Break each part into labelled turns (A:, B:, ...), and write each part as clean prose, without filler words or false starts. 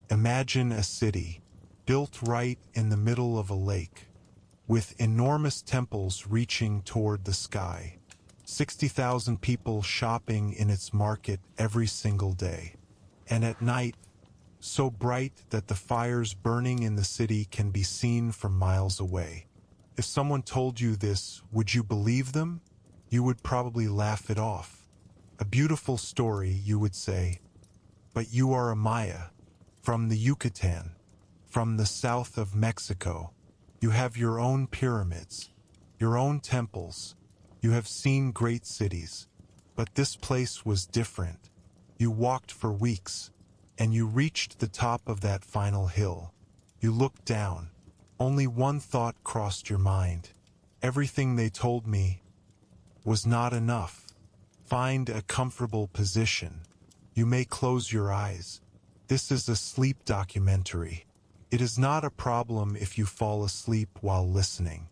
A: Imagine a city, built right in the middle of a lake, with enormous temples reaching toward the sky. 60,000 people shopping in its market every single day. And at night, so bright that the fires burning in the city can be seen from miles away. If someone told you this, would you believe them? You would probably laugh it off. A beautiful story, you would say. But you are a Maya, from the Yucatan, from the south of Mexico. You have your own pyramids, your own temples. You have seen great cities. But this place was different. You walked for weeks, and you reached the top of that final hill. You looked down. Only one thought crossed your mind. Everything they told me was not enough. Find a comfortable position. You may close your eyes. This is a sleep documentary. It is not a problem if you fall asleep while listening.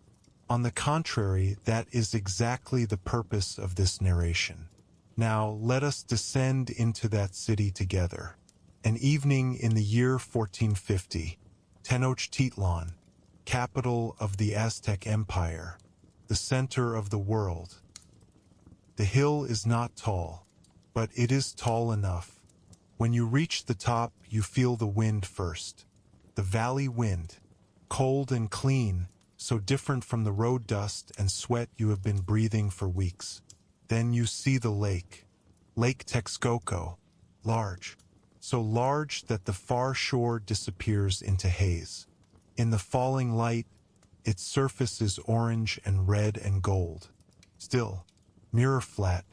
A: On the contrary, that is exactly the purpose of this narration. Now, let us descend into that city together. An evening in the year 1450, Tenochtitlan, capital of the Aztec Empire, the center of the world. The hill is not tall, but it is tall enough. When you reach the top, you feel the wind first. The valley wind, cold and clean, so different from the road dust and sweat you have been breathing for weeks. Then you see the lake, Lake Texcoco, large, so large that the far shore disappears into haze. In the falling light, its surface is orange and red and gold. Still, mirror flat,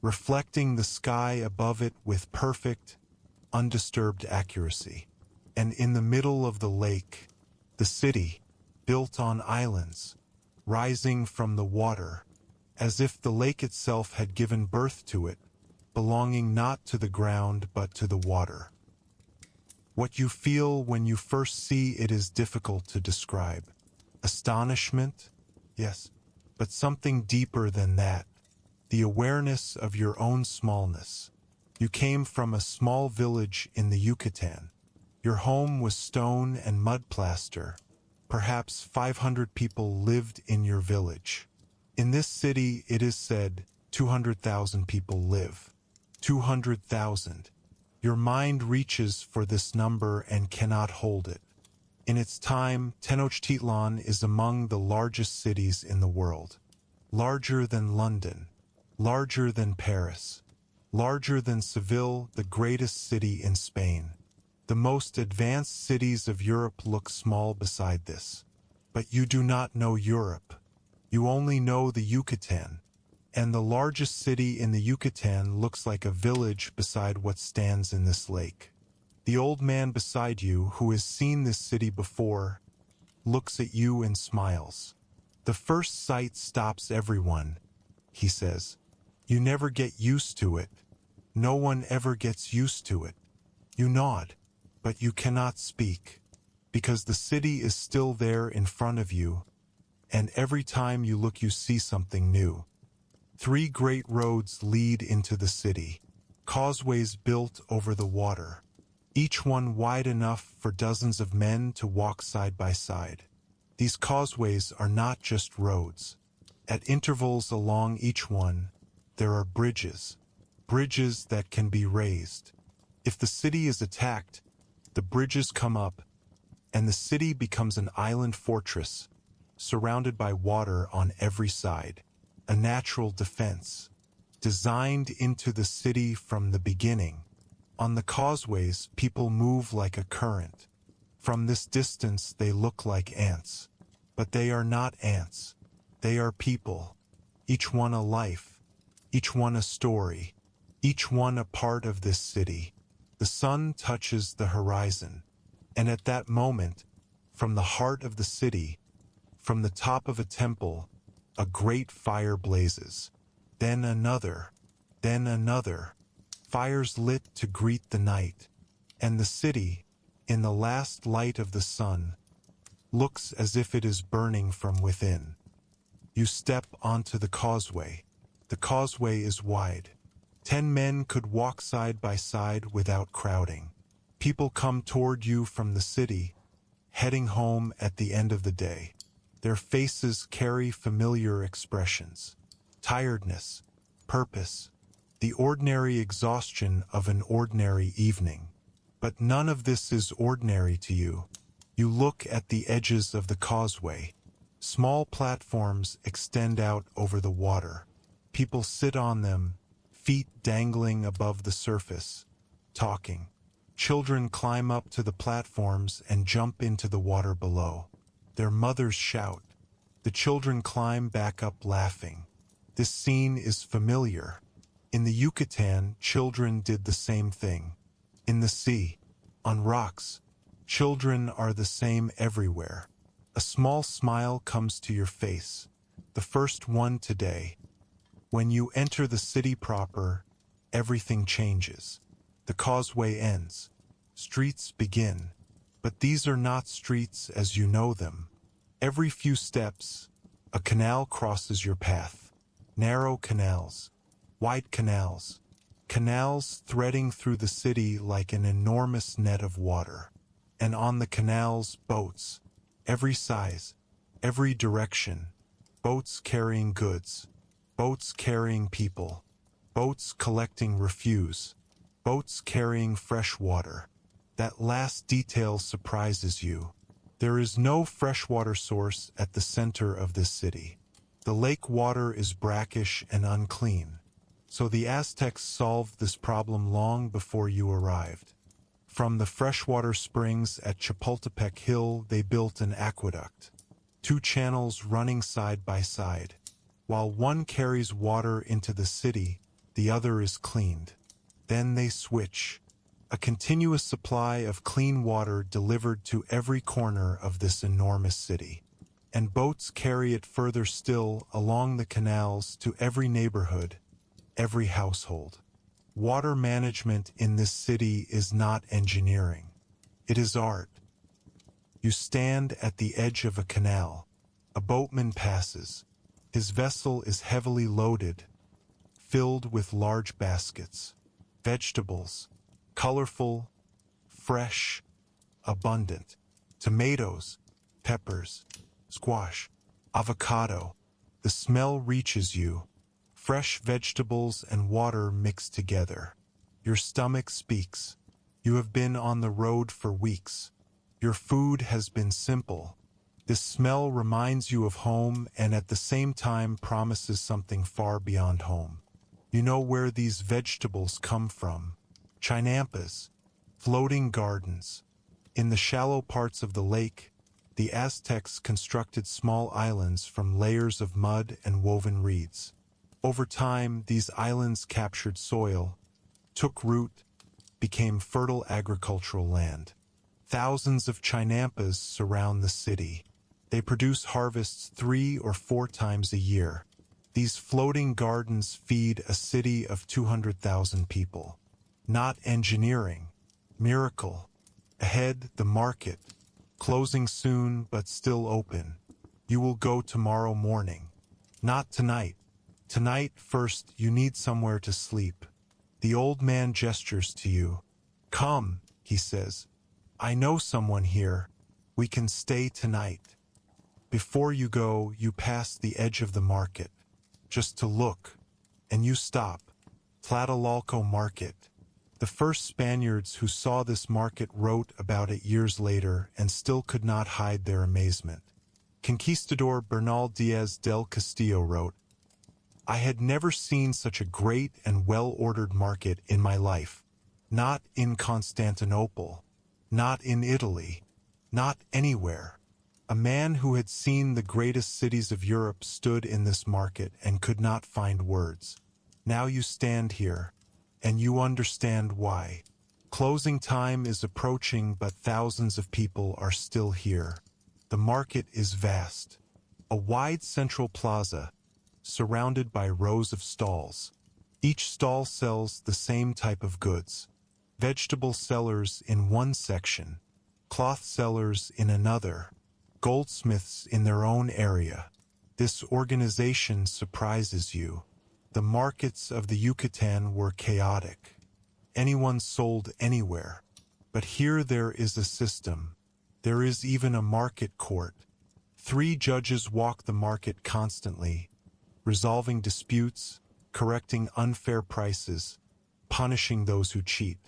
A: reflecting the sky above it with perfect, undisturbed accuracy. And in the middle of the lake, the city, built on islands, rising from the water, as if the lake itself had given birth to it, belonging not to the ground but to the water. What you feel when you first see it is difficult to describe. Astonishment? Yes, but something deeper than that. The awareness of your own smallness. You came from a small village in the Yucatan. Your home was stone and mud plaster. Perhaps 500 people lived in your village. In this city, it is said, 200,000 people live. 200,000. Your mind reaches for this number and cannot hold it. In its time, Tenochtitlan is among the largest cities in the world. Larger than London. Larger than Paris. Larger than Seville, the greatest city in Spain. The most advanced cities of Europe look small beside this. But you do not know Europe. You only know the Yucatan. And the largest city in the Yucatan looks like a village beside what stands in this lake. The old man beside you, who has seen this city before, looks at you and smiles. The first sight stops everyone, he says. You never get used to it. No one ever gets used to it. You nod, but you cannot speak, because the city is still there in front of you, and every time you look you see something new. 3 great roads lead into the city, causeways built over the water, each one wide enough for dozens of men to walk side by side. These causeways are not just roads. At intervals along each one, there are bridges, bridges that can be raised. If the city is attacked, the bridges come up, and the city becomes an island fortress, surrounded by water on every side. A natural defense, designed into the city from the beginning. On the causeways, people move like a current. From this distance, they look like ants. But they are not ants. They are people. Each one a life. Each one a story. Each one a part of this city. The sun touches the horizon. And at that moment, from the heart of the city, from the top of a temple, a great fire blazes. Then another. Fires lit to greet the night. And the city, in the last light of the sun, looks as if it is burning from within. You step onto the causeway. The causeway is wide. 10 men could walk side by side without crowding. People come toward you from the city, heading home at the end of the day. Their faces carry familiar expressions: tiredness, purpose, the ordinary exhaustion of an ordinary evening. But none of this is ordinary to you. You look at the edges of the causeway. Small platforms extend out over the water. People sit on them, feet dangling above the surface, talking. Children climb up to the platforms and jump into the water below. Their mothers shout. The children climb back up laughing. This scene is familiar. In the Yucatan, children did the same thing. In the sea, on rocks, children are the same everywhere. A small smile comes to your face, the first one today. When you enter the city proper, everything changes. The causeway ends. Streets begin. But these are not streets as you know them. Every few steps, a canal crosses your path. Narrow canals, wide canals, canals threading through the city like an enormous net of water. And on the canals, boats, every size, every direction, boats carrying goods, boats carrying people, boats collecting refuse, boats carrying fresh water. That last detail surprises you. There is no freshwater source at the center of this city. The lake water is brackish and unclean. So the Aztecs solved this problem long before you arrived. From the freshwater springs at Chapultepec Hill, they built an aqueduct. 2 channels running side by side. While one carries water into the city, the other is cleaned. Then they switch. A continuous supply of clean water delivered to every corner of this enormous city. And boats carry it further still along the canals to every neighborhood, every household. Water management in this city is not engineering. It is art. You stand at the edge of a canal. A boatman passes. His vessel is heavily loaded, filled with large baskets. Vegetables, colorful, fresh, abundant. Tomatoes, peppers, squash, avocado. The smell reaches you. Fresh vegetables and water mixed together. Your stomach speaks. You have been on the road for weeks. Your food has been simple. This smell reminds you of home and at the same time promises something far beyond home. You know where these vegetables come from. Chinampas, floating gardens. In the shallow parts of the lake, the Aztecs constructed small islands from layers of mud and woven reeds. Over time, these islands captured soil, took root, became fertile agricultural land. Thousands of chinampas surround the city. They produce harvests 3 or 4 times a year. These floating gardens feed a city of 200,000 people. Not engineering. Miracle. Ahead, the market. Closing soon, but still open. You will go tomorrow morning. Not tonight. Tonight, first, you need somewhere to sleep. The old man gestures to you. Come, he says. I know someone here. We can stay tonight. Before you go, you pass the edge of the market. Just to look. And you stop. Tlatelolco Market. The first Spaniards who saw this market wrote about it years later and still could not hide their amazement. Conquistador Bernal Diaz del Castillo wrote, I had never seen such a great and well-ordered market in my life. Not in Constantinople. Not in Italy. Not anywhere. A man who had seen the greatest cities of Europe stood in this market and could not find words. Now you stand here, and you understand why. Closing time is approaching, but thousands of people are still here. The market is vast. A wide central plaza, surrounded by rows of stalls. Each stall sells the same type of goods. Vegetable sellers in one section, cloth sellers in another, goldsmiths in their own area. This organization surprises you. The markets of the Yucatan were chaotic. Anyone sold anywhere. But here there is a system. There is even a market court. 3 judges walk the market constantly, resolving disputes, correcting unfair prices, punishing those who cheat.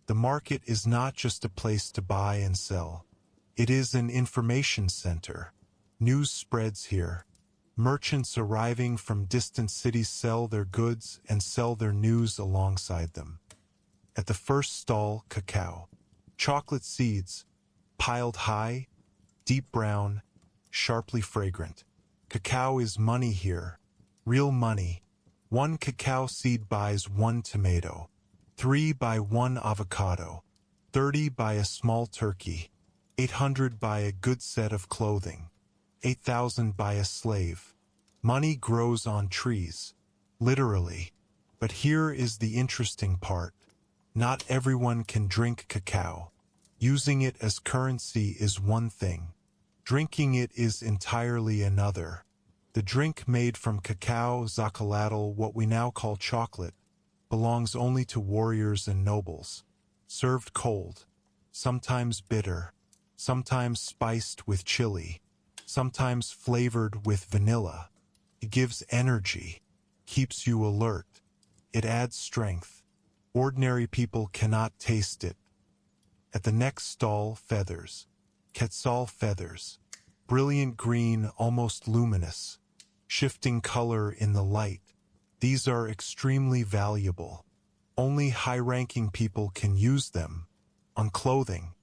A: The market is not just a place to buy and sell. It is an information center. News spreads here. Merchants arriving from distant cities sell their goods and sell their news alongside them. At the first stall, cacao. Chocolate seeds, piled high, deep brown, sharply fragrant. Cacao is money here. Real money. 1 cacao seed buys 1 tomato. 3 buy 1 avocado. 30 buy a small turkey. 800 buy a good set of clothing. 8,000 buy a slave. Money grows on trees. Literally. But here is the interesting part. Not everyone can drink cacao. Using it as currency is one thing. Drinking it is entirely another. The drink made from cacao, zacatl, what we now call chocolate, belongs only to warriors and nobles. Served cold, sometimes bitter, sometimes spiced with chili, sometimes flavored with vanilla. It gives energy, keeps you alert. It adds strength. Ordinary people cannot taste it. At the next stall, feathers. Quetzal feathers. Brilliant green, almost luminous. Shifting color in the light. These are extremely valuable. Only high-ranking people can use them. On clothing,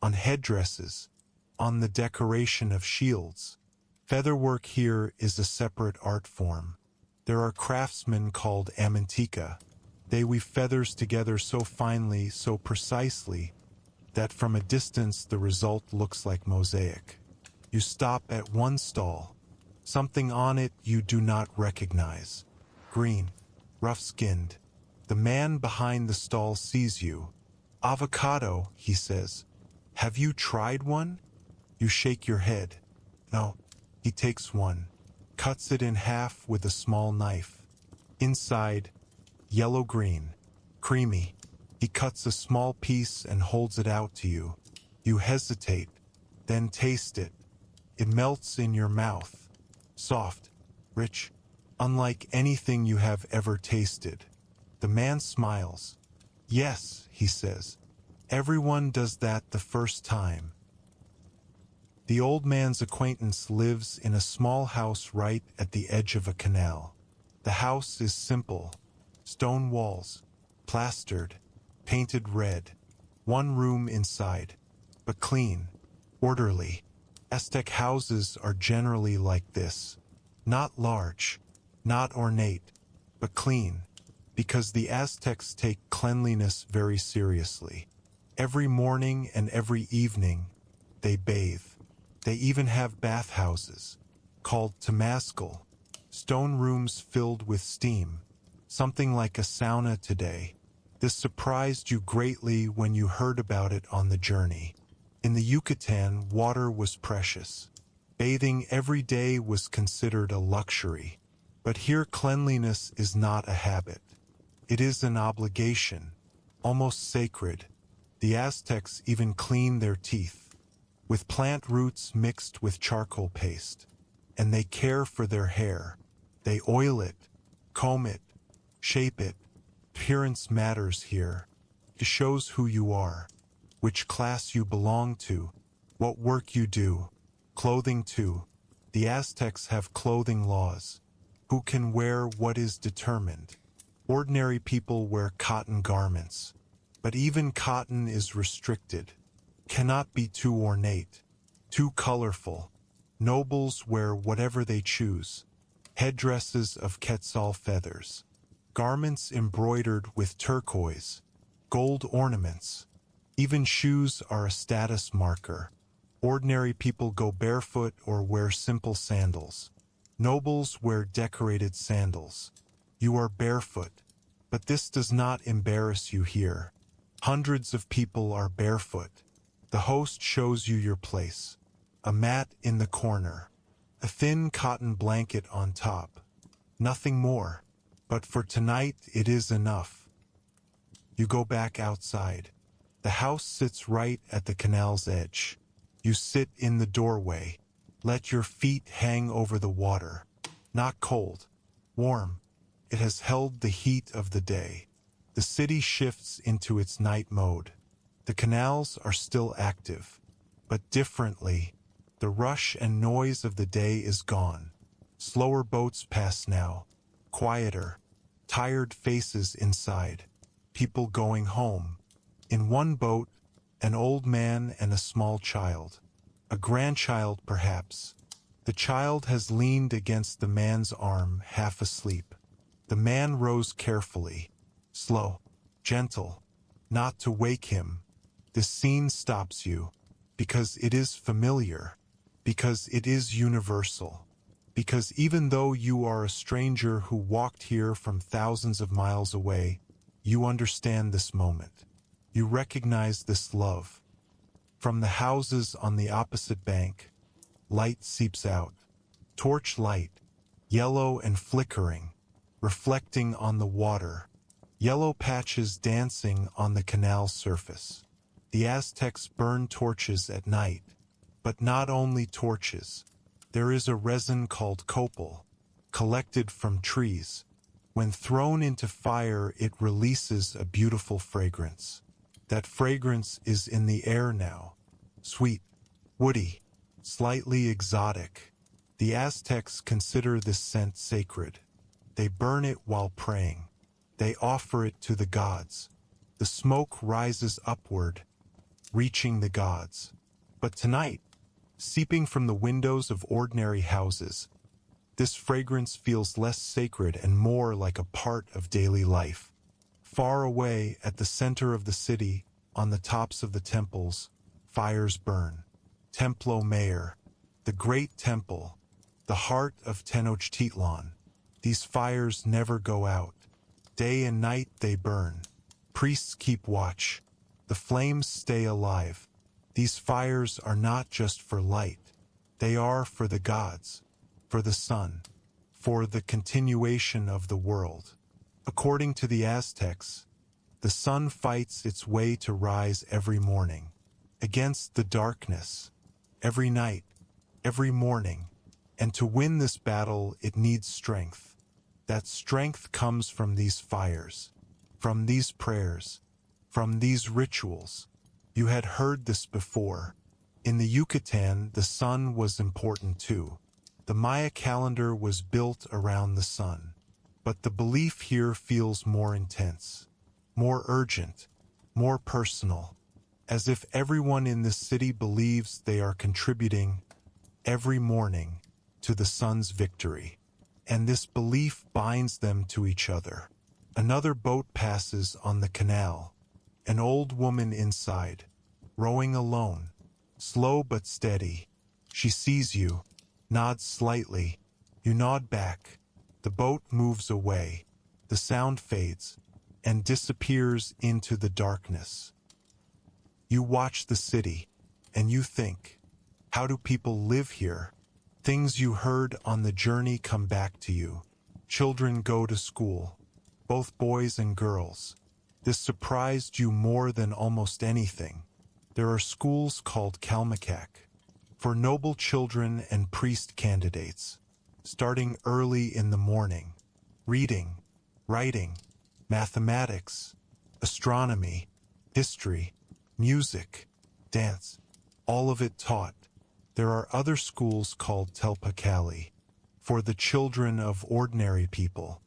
A: on headdresses, on the decoration of shields. Featherwork here is a separate art form. There are craftsmen called amantica. They weave feathers together so finely, so precisely, that from a distance the result looks like mosaic. You stop at one stall. Something on it you do not recognize. Green, rough-skinned. The man behind the stall sees you. Avocado, he says. Have you tried one? You shake your head. No. He takes one, cuts it in half with a small knife. Inside, yellow-green, creamy. He cuts a small piece and holds it out to you. You hesitate, then taste it. It melts in your mouth. Soft, rich, unlike anything you have ever tasted. The man smiles. Yes, he says. Everyone does that the first time. The old man's acquaintance lives in a small house right at the edge of a canal. The house is simple. Stone walls, plastered, painted red. 1 room inside, but clean, orderly. Aztec houses are generally like this. Not large, not ornate, but clean, because the Aztecs take cleanliness very seriously. Every morning and every evening, they bathe. They even have bathhouses, called temazcal, stone rooms filled with steam, something like a sauna today. This surprised you greatly when you heard about it on the journey. In the Yucatan, water was precious. Bathing every day was considered a luxury. But here cleanliness is not a habit. It is an obligation, almost sacred. The Aztecs even clean their teeth with plant roots mixed with charcoal paste. And they care for their hair. They oil it, comb it, shape it. Appearance matters here. It shows who you are, which class you belong to, what work you do. Clothing too. The Aztecs have clothing laws. Who can wear what is determined. Ordinary people wear cotton garments. But even cotton is restricted. Cannot be too ornate, too colorful. Nobles wear whatever they choose. Headdresses of quetzal feathers. Garments embroidered with turquoise. Gold ornaments. Even shoes are a status marker. Ordinary people go barefoot or wear simple sandals. Nobles wear decorated sandals. You are barefoot. But this does not embarrass you here. Hundreds of people are barefoot. The host shows you your place. A mat in the corner. A thin cotton blanket on top. Nothing more. But for tonight it is enough. You go back outside. The house sits right at the canal's edge. You sit in the doorway. Let your feet hang over the water. Not cold. Warm. It has held the heat of the day. The city shifts into its night mode. The canals are still active, but differently. The rush and noise of the day is gone. Slower boats pass now. Quieter. Tired faces inside. People going home. In one boat, an old man and a small child. A grandchild, perhaps. The child has leaned against the man's arm, half asleep. The man rose carefully. Slow. Gentle. Not to wake him. This scene stops you. Because it is familiar. Because it is universal. Because even though you are a stranger who walked here from thousands of miles away, you understand this moment. You recognize this love. From the houses on the opposite bank, light seeps out. Torch light, yellow and flickering, reflecting on the water. Yellow patches dancing on the canal surface. The Aztecs burned torches at night. But not only torches. There is a resin called copal, collected from trees. When thrown into fire, it releases a beautiful fragrance. That fragrance is in the air now. Sweet, woody, slightly exotic. The Aztecs consider this scent sacred. They burn it while praying. They offer it to the gods. The smoke rises upward, reaching the gods. But tonight, seeping from the windows of ordinary houses, this fragrance feels less sacred and more like a part of daily life. Far away, at the center of the city, on the tops of the temples, fires burn. Templo Mayor, the great temple, the heart of Tenochtitlan. These fires never go out. Day and night they burn. Priests keep watch. The flames stay alive. These fires are not just for light. They are for the gods, for the sun, for the continuation of the world. According to the Aztecs, the sun fights its way to rise every morning, against the darkness, every night, every morning, and to win this battle it needs strength. That strength comes from these fires, from these prayers, from these rituals. You had heard this before. In the Yucatan, the sun was important too. The Maya calendar was built around the sun. But the belief here feels more intense, more urgent, more personal, as if everyone in this city believes they are contributing every morning to the sun's victory. And this belief binds them to each other. Another boat passes on the canal. An old woman inside, rowing alone, slow but steady. She sees you, nods slightly. You nod back. The boat moves away. The sound fades and disappears into the darkness. You watch the city, and you think, how do people live here? Things you heard on the journey come back to you. Children go to school, both boys and girls. This surprised you more than almost anything. There are schools called Kalmakak, for noble children and priest candidates, starting early in the morning. Reading, writing, mathematics, astronomy, history, music, dance, all of it taught. There are other schools called Telpakali, for the children of ordinary people.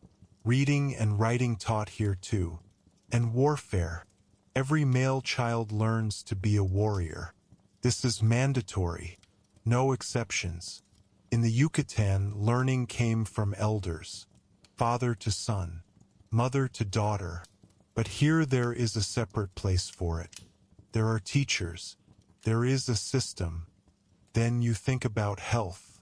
A: Reading and writing taught here too. And warfare. Every male child learns to be a warrior. This is mandatory. No exceptions. In the Yucatan, learning came from elders, father to son, mother to daughter. But here there is a separate place for it. There are teachers. There is a system. Then you think about health.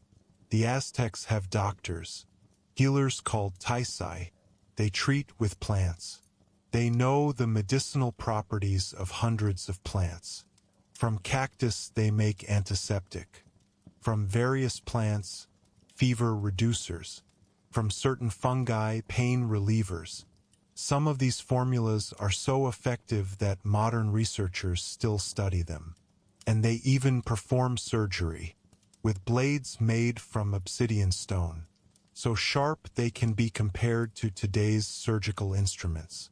A: The Aztecs have doctors, healers called taisai. They treat with plants. They know the medicinal properties of hundreds of plants. From cactus they make antiseptic. From various plants, fever reducers. From certain fungi, pain relievers. Some of these formulas are so effective that modern researchers still study them. And they even perform surgery, with blades made from obsidian stone, so sharp they can be compared to today's surgical instruments.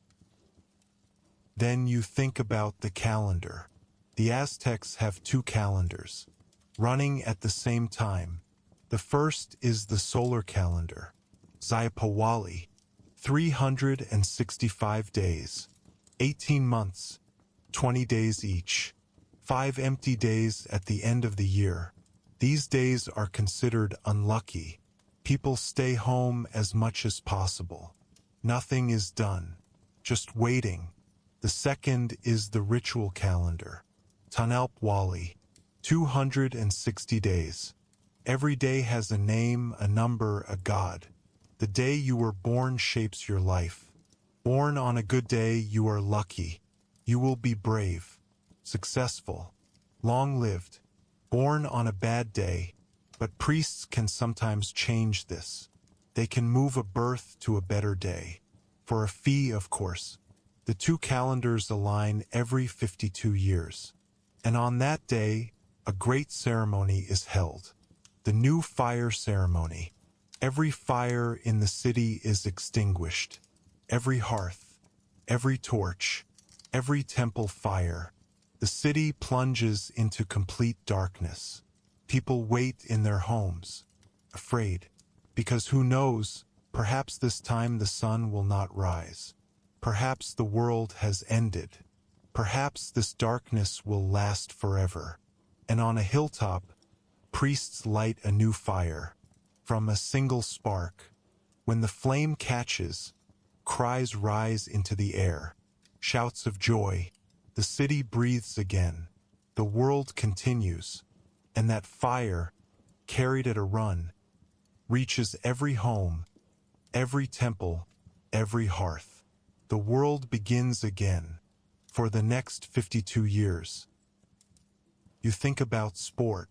A: Then you think about the calendar. The Aztecs have two calendars, running at the same time. The first is the solar calendar, Xiapawali, 365 days, 18 months, 20 days each, 5 empty days at the end of the year. These days are considered unlucky. People stay home as much as possible. Nothing is done, just waiting. The second is the ritual calendar, Tanalpwali, 260 days. Every day has a name, a number, a god. The day you were born shapes your life. Born on a good day, you are lucky. You will be brave, successful, long-lived. Born on a bad day, but priests can sometimes change this. They can move a birth to a better day. For a fee, of course. The two calendars align every 52 years. And on that day, a great ceremony is held. The new fire ceremony. Every fire in the city is extinguished. Every hearth, every torch, every temple fire. The city plunges into complete darkness. People wait in their homes, afraid, because who knows, perhaps this time the sun will not rise. Perhaps the world has ended. Perhaps this darkness will last forever. And on a hilltop, priests light a new fire, from a single spark. When the flame catches, cries rise into the air, shouts of joy. The city breathes again. The world continues. And that fire, carried at a run, reaches every home, every temple, every hearth. The world begins again, for the next 52 years. You think about sport.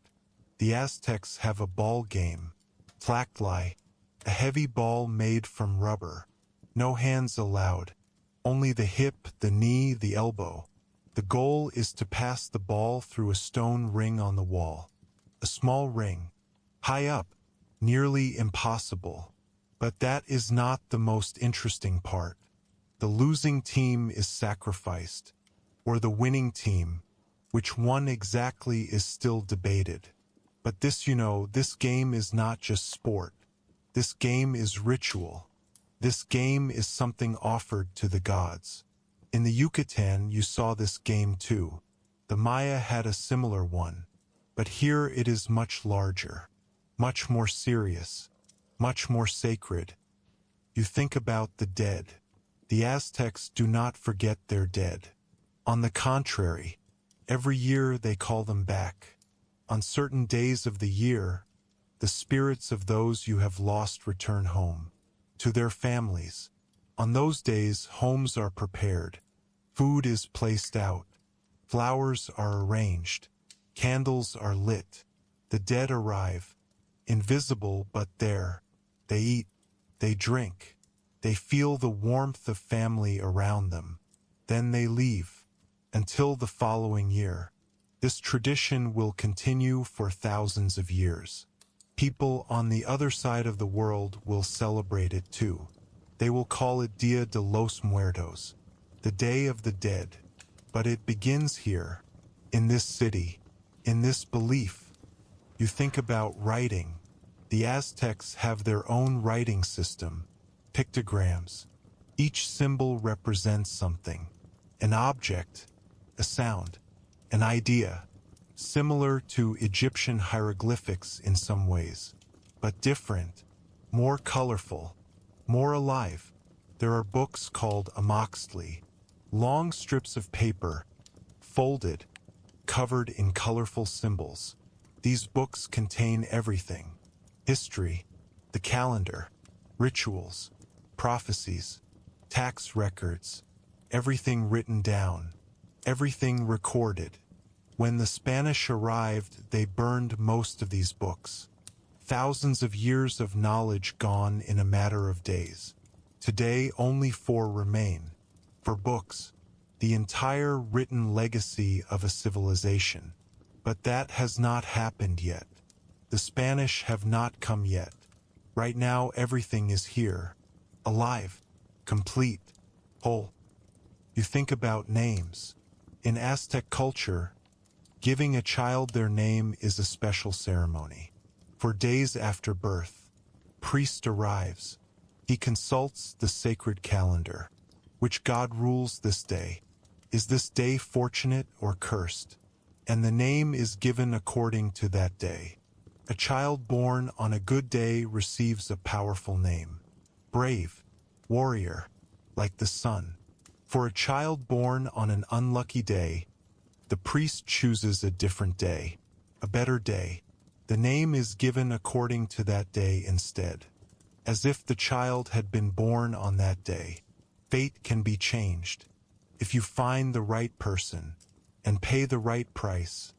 A: The Aztecs have a ball game, Tlactli, a heavy ball made from rubber. No hands allowed, only the hip, the knee, the elbow. The goal is to pass the ball through a stone ring on the wall. A small ring, high up, nearly impossible. But that is not the most interesting part. The losing team is sacrificed, or the winning team, which one exactly is still debated. But this, this game is not just sport. This game is ritual. This game is something offered to the gods. In the Yucatan, you saw this game too. The Maya had a similar one. But here it is much larger, much more serious, much more sacred. You think about the dead. The Aztecs do not forget their dead. On the contrary, every year they call them back. On certain days of the year, the spirits of those you have lost return home, to their families. On those days, homes are prepared, food is placed out, flowers are arranged, candles are lit. The dead arrive, invisible but there. They eat, they drink, they feel the warmth of family around them. Then they leave, until the following year. This tradition will continue for thousands of years. People on the other side of the world will celebrate it too. They will call it Dia de los Muertos, the Day of the Dead. But it begins here, in this city, in this belief. You think about writing. The Aztecs have their own writing system, pictograms. Each symbol represents something, an object, a sound, an idea, similar to Egyptian hieroglyphics in some ways, but different, more colorful, more alive. There are books called amoxtli, long strips of paper, folded, covered in colorful symbols. These books contain everything: history, the calendar, rituals, prophecies, tax records, everything written down, everything recorded. When the Spanish arrived, they burned most of these books. Thousands of years of knowledge gone in a matter of days. Today only four remain. For books, the entire written legacy of a civilization. But that has not happened yet. The Spanish have not come yet. Right now everything is here. Alive. Complete. Whole. You think about names. In Aztec culture, giving a child their name is a special ceremony. For days after birth, priest arrives. He consults the sacred calendar. Which god rules this day? Is this day fortunate or cursed? And the name is given according to that day. A child born on a good day receives a powerful name. Brave, warrior, like the sun. For a child born on an unlucky day, the priest chooses a different day, a better day. The name is given according to that day instead. As if the child had been born on that day. Fate can be changed. If you find the right person and pay the right price.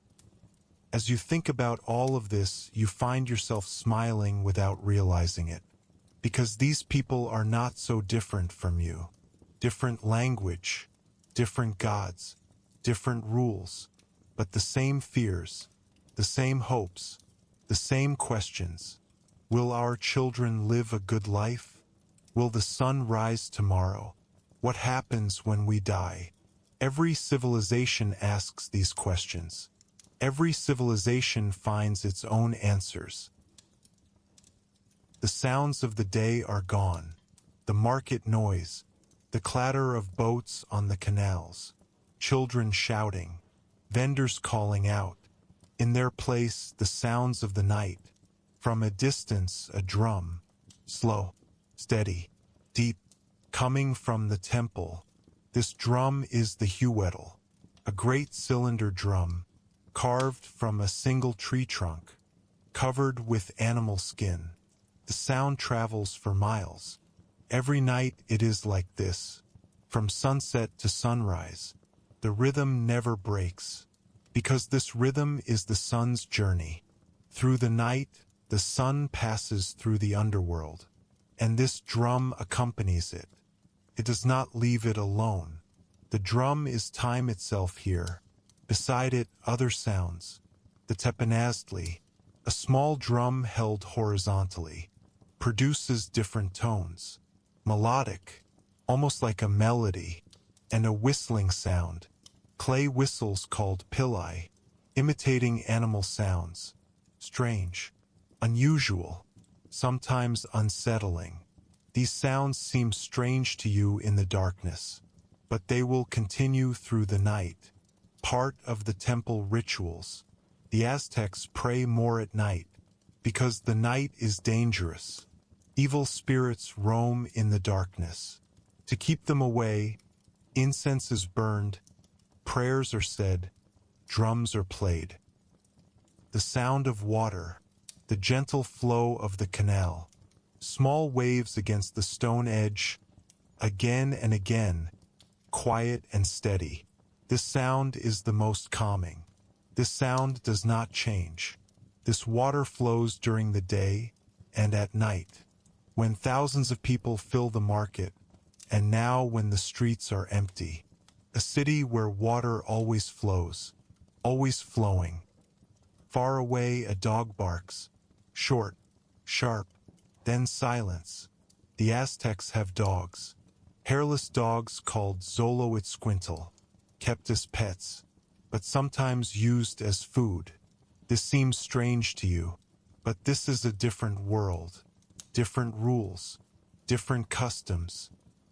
A: As you think about all of this, you find yourself smiling without realizing it. Because these people are not so different from you. Different language, different gods, different rules, but the same fears, the same hopes, the same questions. Will our children live a good life? Will the sun rise tomorrow? What happens when we die? Every civilization asks these questions. Every civilization finds its own answers. The sounds of the day are gone. The market noise, the clatter of boats on the canals, children shouting, vendors calling out. In their place, the sounds of the night. From a distance, a drum, slow, steady, deep, coming from the temple. This drum is the huetl, a great cylinder drum, carved from a single tree trunk, covered with animal skin. The sound travels for miles. Every night it is like this. From sunset to sunrise, the rhythm never breaks, because this rhythm is the sun's journey. Through the night, the sun passes through the underworld, and this drum accompanies it. It does not leave it alone. The drum is time itself here. Beside it, other sounds. The tepanaztli, a small drum held horizontally, produces different tones. Melodic, almost like a melody, and a whistling sound. Clay whistles called pillai, imitating animal sounds. Strange, unusual, sometimes unsettling. These sounds seem strange to you in the darkness, but they will continue through the night. Part of the temple rituals. The Aztecs pray more at night, because the night is dangerous. Evil spirits roam in the darkness. To keep them away, incense is burned, prayers are said, drums are played. The sound of water, the gentle flow of the canal, small waves against the stone edge, again and again, quiet and steady. This sound is the most calming. This sound does not change. This water flows during the day and at night, when thousands of people fill the market, and now when the streets are empty. A city where water always flows, always flowing. Far away a dog barks, short, sharp, then silence. The Aztecs have dogs, hairless dogs called Xoloitzcuintli, kept as pets, but sometimes used as food. This seems strange to you, but this is a different world, different rules, different customs.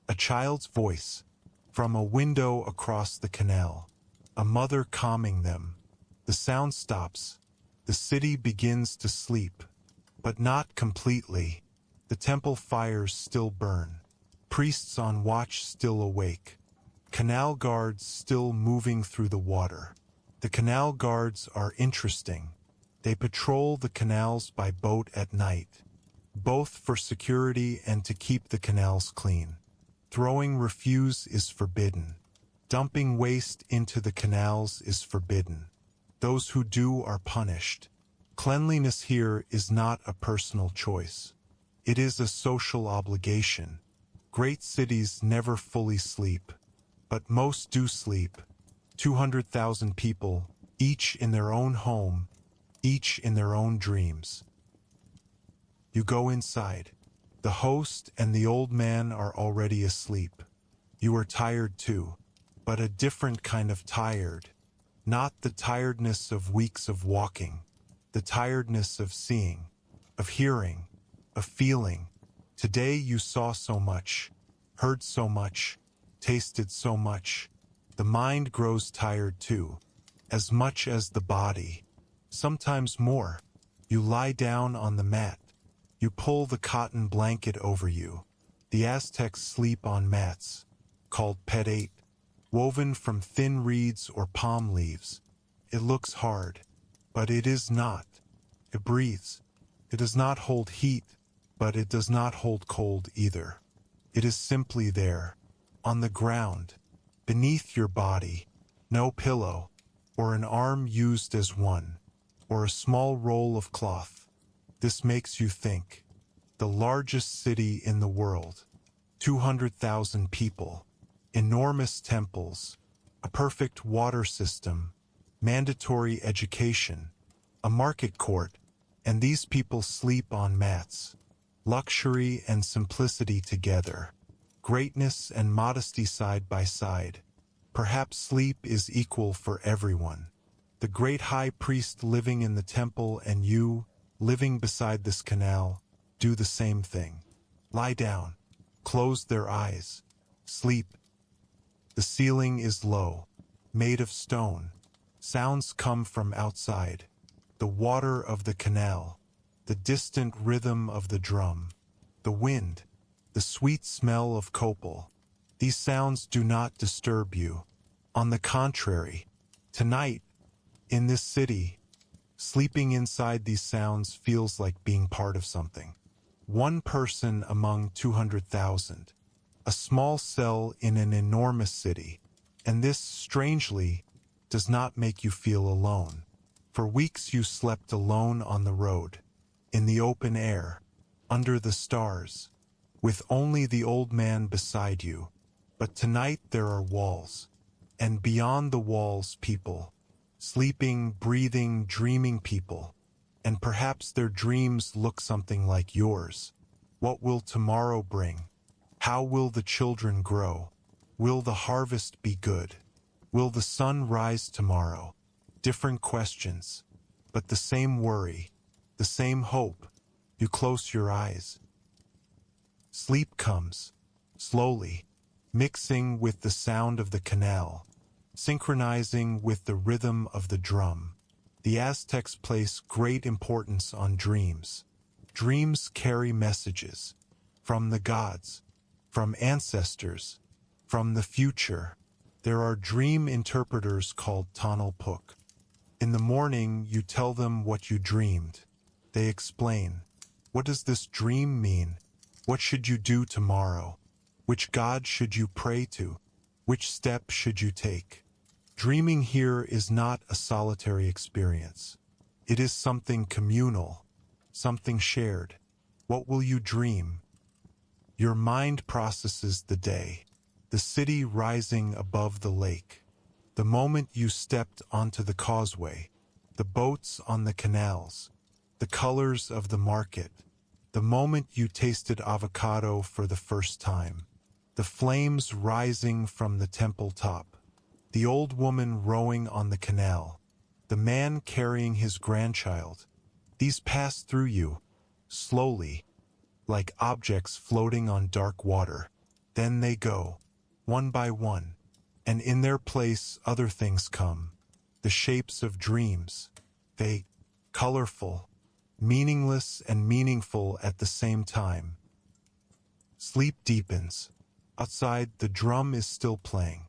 A: A child's voice, from a window across the canal, a mother calming them. The sound stops. The city begins to sleep, but not completely. The temple fires still burn. Priests on watch still awake. Canal guards still moving through the water. The canal guards are interesting. They patrol the canals by boat at night, both for security and to keep the canals clean. Throwing refuse is forbidden. Dumping waste into the canals is forbidden. Those who do are punished. Cleanliness here is not a personal choice. It is a social obligation. Great cities never fully sleep, but most do sleep. 200,000 people, each in their own home, each in their own dreams. You go inside. The host and the old man are already asleep. You are tired too, but a different kind of tired. Not the tiredness of weeks of walking, the tiredness of seeing, of hearing, of feeling. Today you saw so much, heard so much, tasted so much. The mind grows tired too, as much as the body, sometimes more. You lie down on the mat. You pull the cotton blanket over you. The Aztecs sleep on mats, called pet-8, woven from thin reeds or palm leaves. It looks hard, but it is not. It breathes. It does not hold heat, but it does not hold cold either. It is simply there, on the ground, beneath your body. No pillow, or an arm used as one, or a small roll of cloth. This makes you think. The largest city in the world, 200,000 people, enormous temples, a perfect water system, mandatory education, a market court, and these people sleep on mats. Luxury and simplicity together, greatness and modesty side by side. Perhaps sleep is equal for everyone. The great high priest living in the temple and you, living beside this canal, do the same thing. Lie down, close their eyes, sleep. The ceiling is low, made of stone. Sounds come from outside. The water of the canal, the distant rhythm of the drum, the wind, the sweet smell of copal. These sounds do not disturb you. On the contrary, tonight, in this city, sleeping inside these sounds feels like being part of something. One person among 200,000. A small cell in an enormous city. And this, strangely, does not make you feel alone. For weeks you slept alone on the road, in the open air, under the stars, with only the old man beside you. But tonight there are walls, and beyond the walls people, sleeping, breathing, dreaming people, and perhaps their dreams look something like yours. What will tomorrow bring? How will the children grow? Will the harvest be good? Will the sun rise tomorrow? Different questions, but the same worry, the same hope. You close your eyes. Sleep comes, slowly, mixing with the sound of the canal, synchronizing with the rhythm of the drum. The Aztecs place great importance on dreams. Dreams carry messages from the gods, from ancestors, from the future. There are dream interpreters called Tonalpuk. In the morning, you tell them what you dreamed. They explain. What does this dream mean? What should you do tomorrow? Which god should you pray to? Which step should you take? Dreaming here is not a solitary experience. It is something communal, something shared. What will you dream? Your mind processes the day, the city rising above the lake, the moment you stepped onto the causeway, the boats on the canals, the colors of the market, the moment you tasted avocado for the first time, the flames rising from the temple top, the old woman rowing on the canal, the man carrying his grandchild. These pass through you, slowly, like objects floating on dark water. Then they go, one by one, and in their place other things come, the shapes of dreams, vague, colorful, meaningless and meaningful at the same time. Sleep deepens. Outside, the drum is still playing.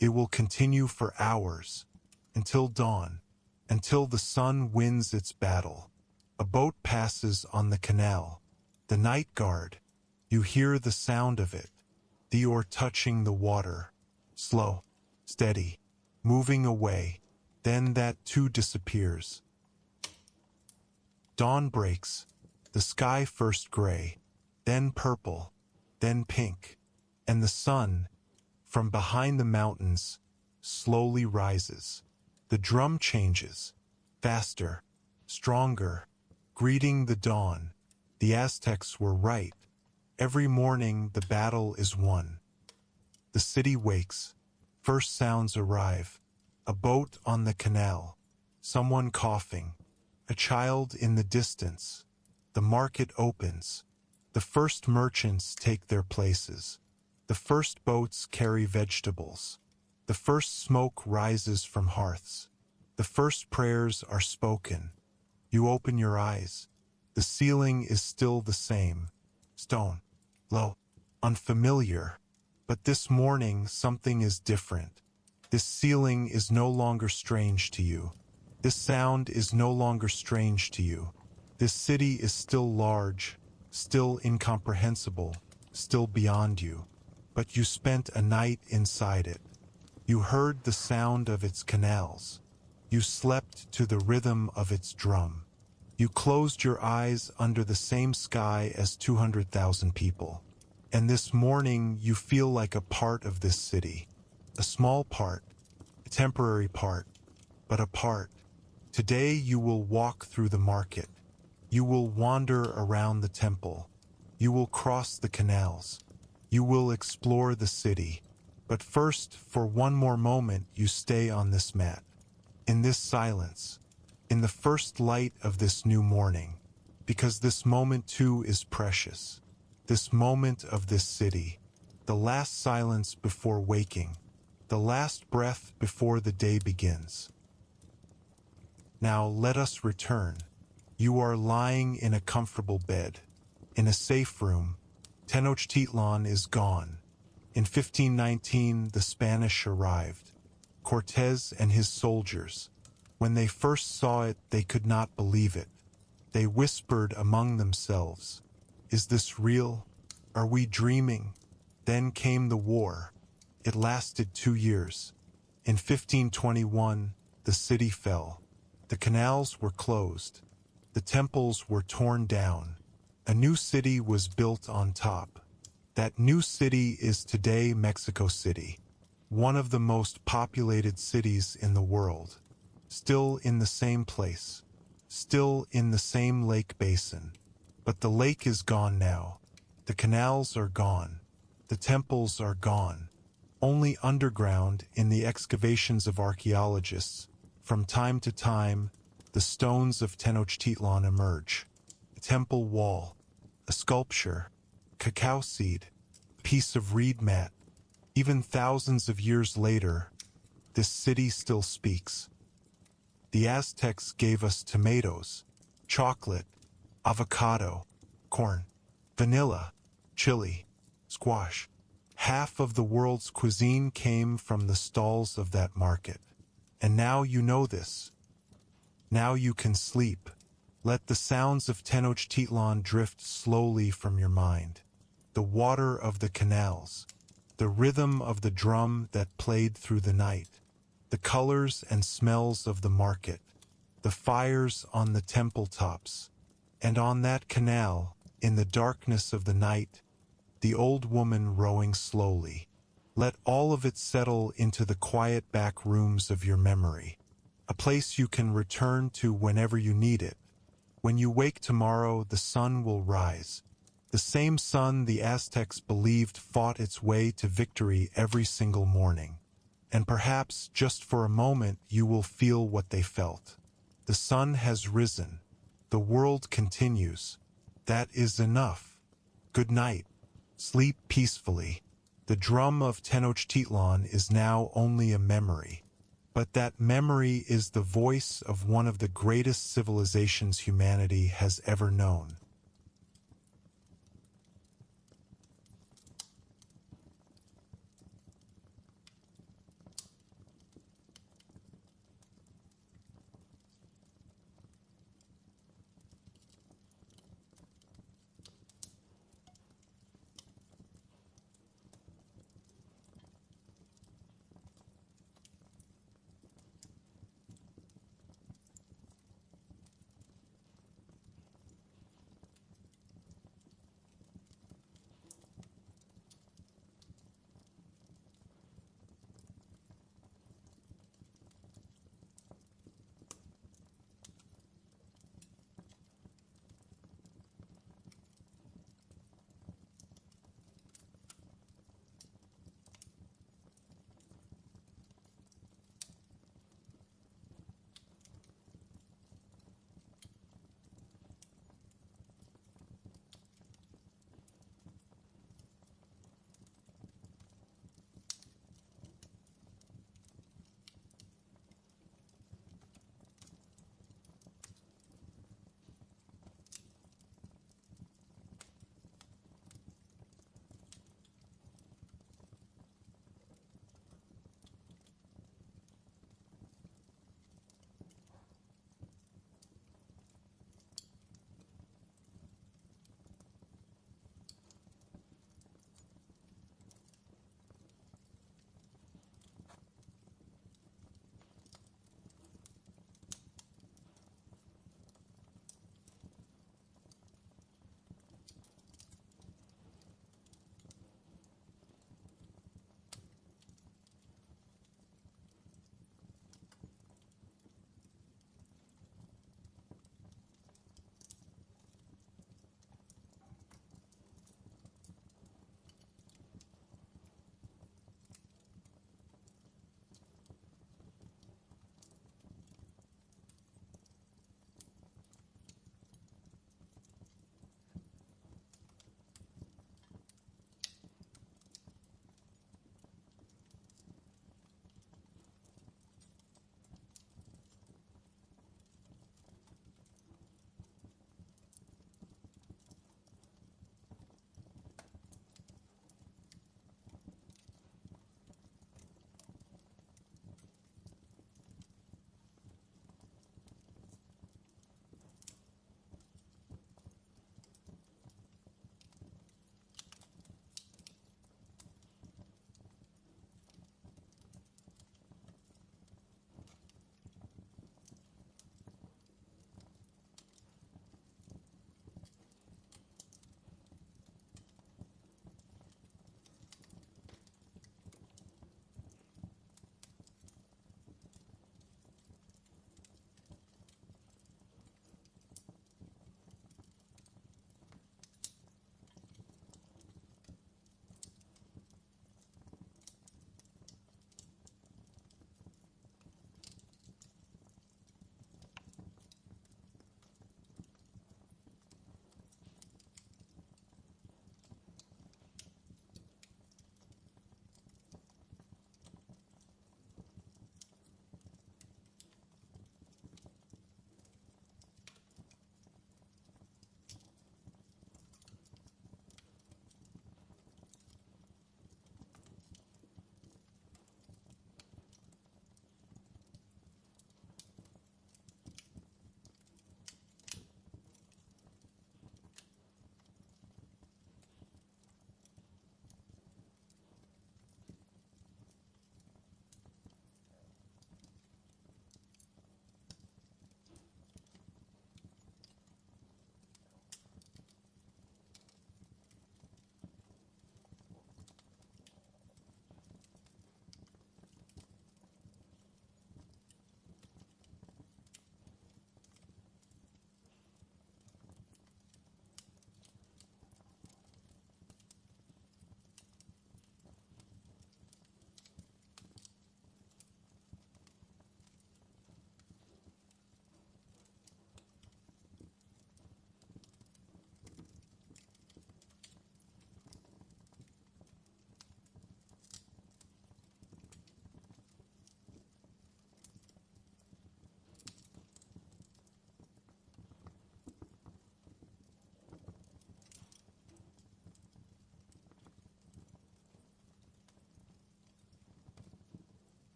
A: It will continue for hours, until dawn, until the sun wins its battle. A boat passes on the canal. The night guard. You hear the sound of it, the oar touching the water. Slow, steady, moving away. Then that too disappears. Dawn breaks. The sky first gray, then purple, then pink. and the sun, from behind the mountains, slowly rises. The drum changes, faster, stronger, greeting the dawn. The Aztecs were right. Every morning the battle is won. The city wakes. First sounds arrive. A boat on the canal. Someone coughing. A child in the distance. The market opens. The first merchants take their places. The first boats carry vegetables. The first smoke rises from hearths. The first prayers are spoken. You open your eyes. The ceiling is still the same. Stone. Low. Unfamiliar. But this morning something is different. This ceiling is no longer strange to you. This sound is no longer strange to you. This city is still large, still incomprehensible, still beyond you. But you spent a night inside it. You heard the sound of its canals. You slept to the rhythm of its drum. You closed your eyes under the same sky as 200,000 people. And this morning you feel like a part of this city. A small part, a temporary part, but a part. Today you will walk through the market. You will wander around the temple. You will cross the canals. You will explore the city. But first, for one more moment, you stay on this mat. In this silence. In the first light of this new morning. Because this moment too is precious. This moment of this city. The last silence before waking. The last breath before the day begins. Now let us return. You are lying in a comfortable bed. In a safe room. Tenochtitlan is gone. In 1519 the Spanish arrived. Cortés and his soldiers. When they first saw it, they could not believe it. They whispered among themselves, "Is this real? Are we dreaming?" Then came the war. It lasted 2 years. In 1521, the city fell. The canals were closed. The temples were torn down. A new city was built on top. That new city is today Mexico City, one of the most populated cities in the world. Still in the same place, still in the same lake basin. But the lake is gone now. The canals are gone. The temples are gone. Only underground, in the excavations of archaeologists, from time to time, the stones of Tenochtitlan emerge. A temple wall, a sculpture, cacao seed, a piece of reed mat. Even thousands of years later, this city still speaks. The Aztecs gave us tomatoes, chocolate, avocado, corn, vanilla, chili, squash. Half of the world's cuisine came from the stalls of that market. And now you know this. Now you can sleep. Let the sounds of Tenochtitlan drift slowly from your mind. The water of the canals, the rhythm of the drum that played through the night, the colors and smells of the market, the fires on the temple tops, and on that canal, in the darkness of the night, the old woman rowing slowly. Let all of it settle into the quiet back rooms of your memory, a place you can return to whenever you need it. When you wake tomorrow, the sun will rise. The same sun the Aztecs believed fought its way to victory every single morning. And perhaps, just for a moment, you will feel what they felt. The sun has risen. The world continues. That is enough. Good night. Sleep peacefully. The drum of Tenochtitlan is now only a memory. But that memory is the voice of one of the greatest civilizations humanity has ever known.